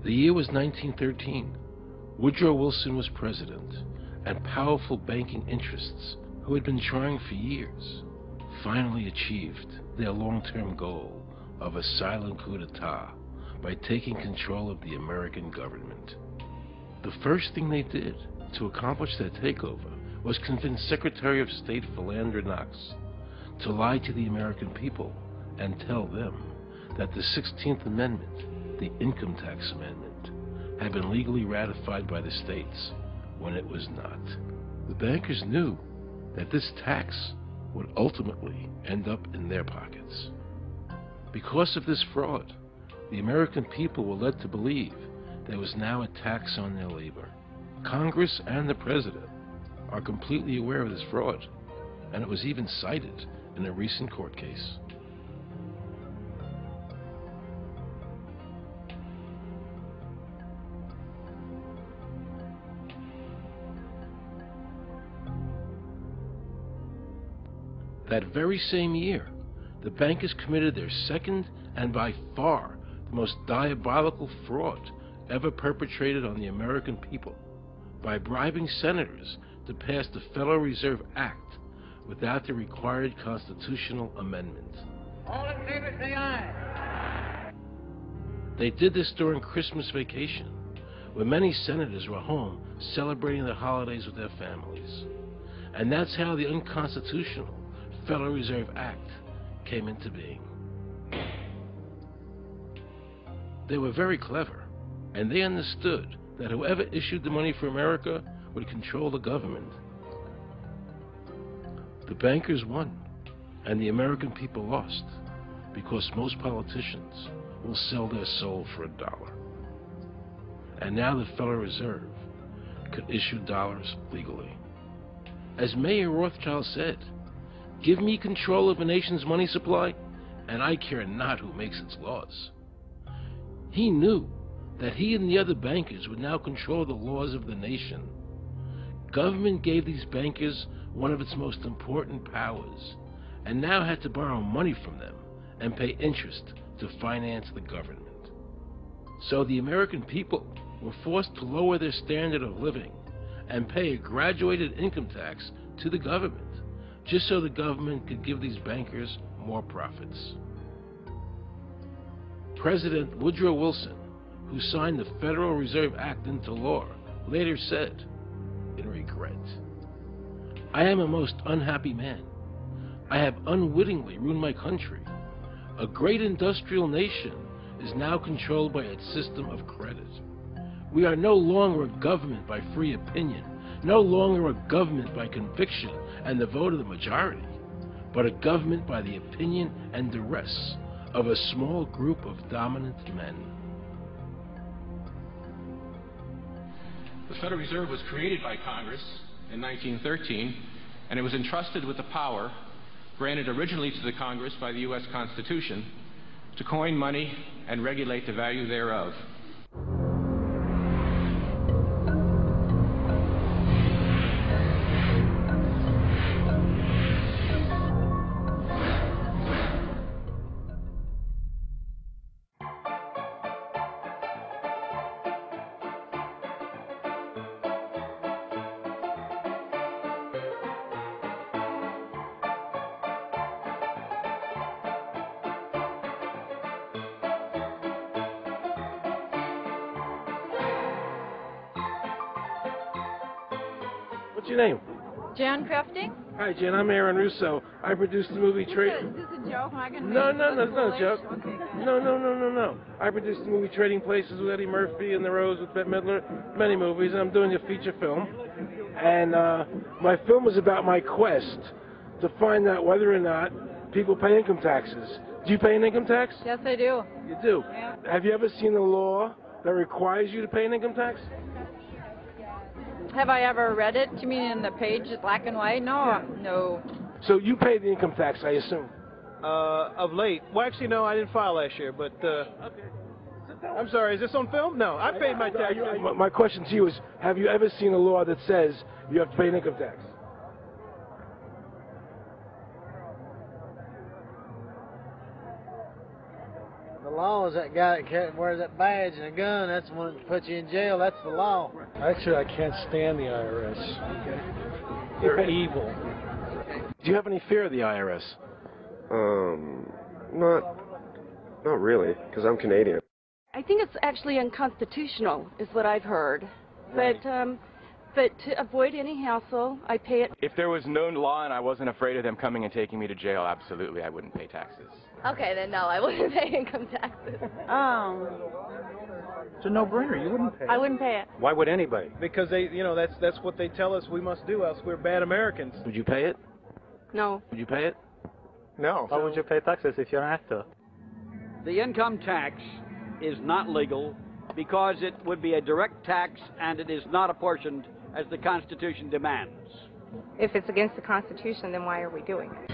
The year was 1913. Woodrow Wilson was president, and powerful banking interests, who had been trying for years, finally achieved their long-term goal of a silent coup d'etat by taking control of the American government. The first thing they did to accomplish their takeover was convince Secretary of State Philander Knox to lie to the American people and tell them that the 16th Amendment, the Income Tax Amendment, had been legally ratified by the states when it was not. The bankers knew that this tax would ultimately end up in their pockets. Because of this fraud, the American people were led to believe there was now a tax on their labor. Congress and the President are completely aware of this fraud, and it was even cited in a recent court case. That very same year, the bankers committed their second and by far the most diabolical fraud ever perpetrated on the American people by bribing senators to pass the Federal Reserve Act without the required constitutional amendment. All in favor, say aye. They did this during Christmas vacation, when many senators were home celebrating the holidays with their families. And that's how the unconstitutional Federal Reserve Act came into being. They were very clever, and they understood that whoever issued the money for America would control the government. The bankers won, and the American people lost, because most politicians will sell their soul for $1. And now the Federal Reserve could issue dollars legally. As Mayor Rothschild said, "Give me control of a nation's money supply, and I care not who makes its laws." He knew that he and the other bankers would now control the laws of the nation. Government gave these bankers one of its most important powers, and now had to borrow money from them and pay interest to finance the government. So the American people were forced to lower their standard of living and pay a graduated income tax to the government, just so the government could give these bankers more profits. President Woodrow Wilson, who signed the Federal Reserve Act into law, later said, in regret, "I am a most unhappy man. I have unwittingly ruined my country. A great industrial nation is now controlled by its system of credit. We are no longer a government by free opinion, no longer a government by conviction and the vote of the majority, but a government by the opinion and duress of a small group of dominant men." The Federal Reserve was created by Congress in 1913, and it was entrusted with the power granted originally to the Congress by the U.S. Constitution to coin money and regulate the value thereof. What's your name? Jan Crafting? Hi, Jan. I'm Aaron Russo. I produced the movie Is this a joke? Am I gonna No, make no, it no, look it's not a foolish? joke. Okay, good. No. I produced the movie Trading Places with Eddie Murphy and The Rose with Bette Midler, many movies, and I'm doing a feature film. And my film is about my quest to find out whether or not people pay income taxes. Do you pay an income tax? Yes, I do. You do? Yeah. Have you ever seen a law that requires you to pay an income tax? Have I ever read it? You mean in the page, black and white? No, no. So you pay the income tax, I assume? Of late. Well, actually, no, I didn't file last year, but, I'm sorry, is this on film? No, I paid my tax. My question to you is, have you ever seen a law that says you have to pay an income tax? The law is that guy that wears that badge and a gun. That's the one that puts you in jail. That's the law. Actually, I can't stand the IRS. They're evil. Do you have any fear of the IRS? Not really, because I'm Canadian. I think it's actually unconstitutional, is what I've heard. But to avoid any hassle, I pay it. If there was no law and I wasn't afraid of them coming and taking me to jail, absolutely, I wouldn't pay taxes. Okay, then no, I wouldn't pay income taxes. It's a no-brainer. You wouldn't pay it. I wouldn't pay it. Why would anybody? Because that's what they tell us we must do, else we're bad Americans. Would you pay it? No. Would you pay it? No. Why would you pay taxes if you're an actor? The income tax is not legal because it would be a direct tax and it is not apportioned as the Constitution demands. If it's against the Constitution, then why are we doing it?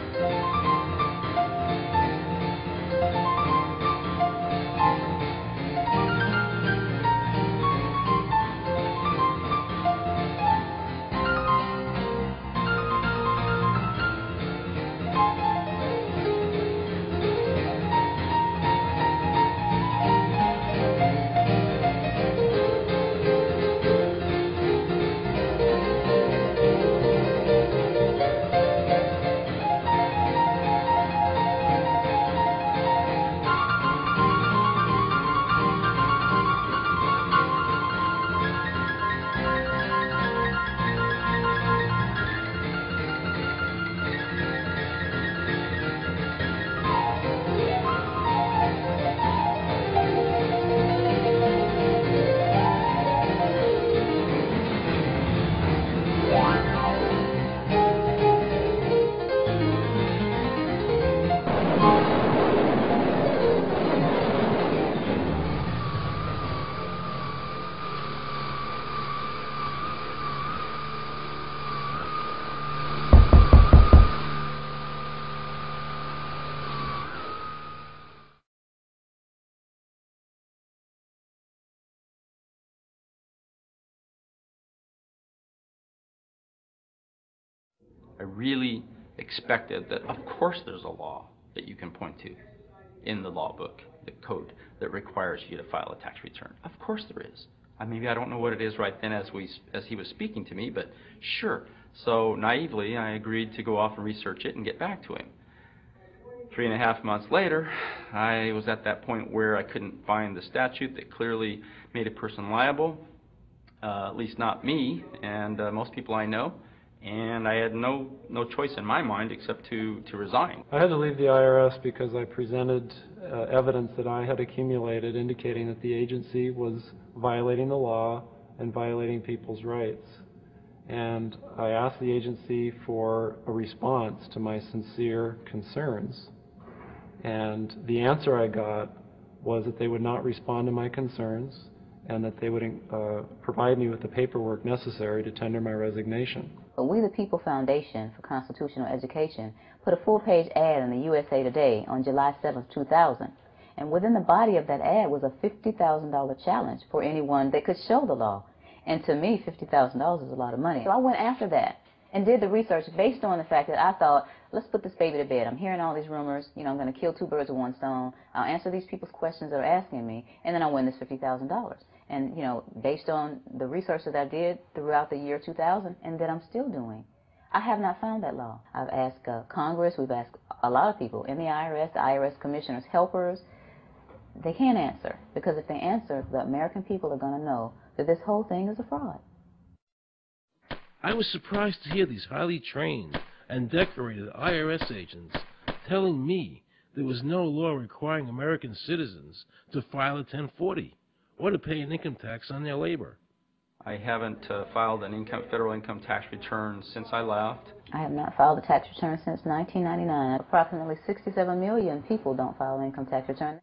I really expected that, of course, there's a law that you can point to in the law book, the code, that requires you to file a tax return. Of course there is. Maybe I don't know what it is right then as he was speaking to me, but sure. So naively, I agreed to go off and research it and get back to him. 3.5 months later, I was at that point where I couldn't find the statute that clearly made a person liable, at least not me and most people I know. And I had no choice in my mind except to resign. I had to leave the IRS because I presented evidence that I had accumulated indicating that the agency was violating the law and violating people's rights. And I asked the agency for a response to my sincere concerns. And the answer I got was that they would not respond to my concerns and that they would provide me with the paperwork necessary to tender my resignation. We the People Foundation for Constitutional Education put a full-page ad in the USA Today on July 7th, 2000. And within the body of that ad was a $50,000 challenge for anyone that could show the law. And to me, $50,000 is a lot of money. So I went after that and did the research based on the fact that I thought, let's put this baby to bed. I'm hearing all these rumors. I'm going to kill 2 birds with 1 stone. I'll answer these people's questions that are asking me, and then I'll win this $50,000. And, based on the research that I did throughout the year 2000 and that I'm still doing, I have not found that law. I've asked Congress, we've asked a lot of people in the IRS commissioners, helpers. They can't answer, because if they answer, the American people are going to know that this whole thing is a fraud. I was surprised to hear these highly trained and decorated IRS agents telling me there was no law requiring American citizens to file a 1040 or to pay an income tax on their labor. I haven't filed an federal income tax return since I left. I have not filed a tax return since 1999. Approximately 67 million people don't file an income tax return.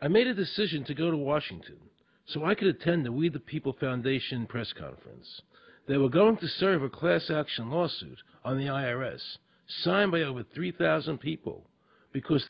I made a decision to go to Washington so I could attend the We the People Foundation press conference. They were going to serve a class action lawsuit on the IRS, signed by over 3,000 people, because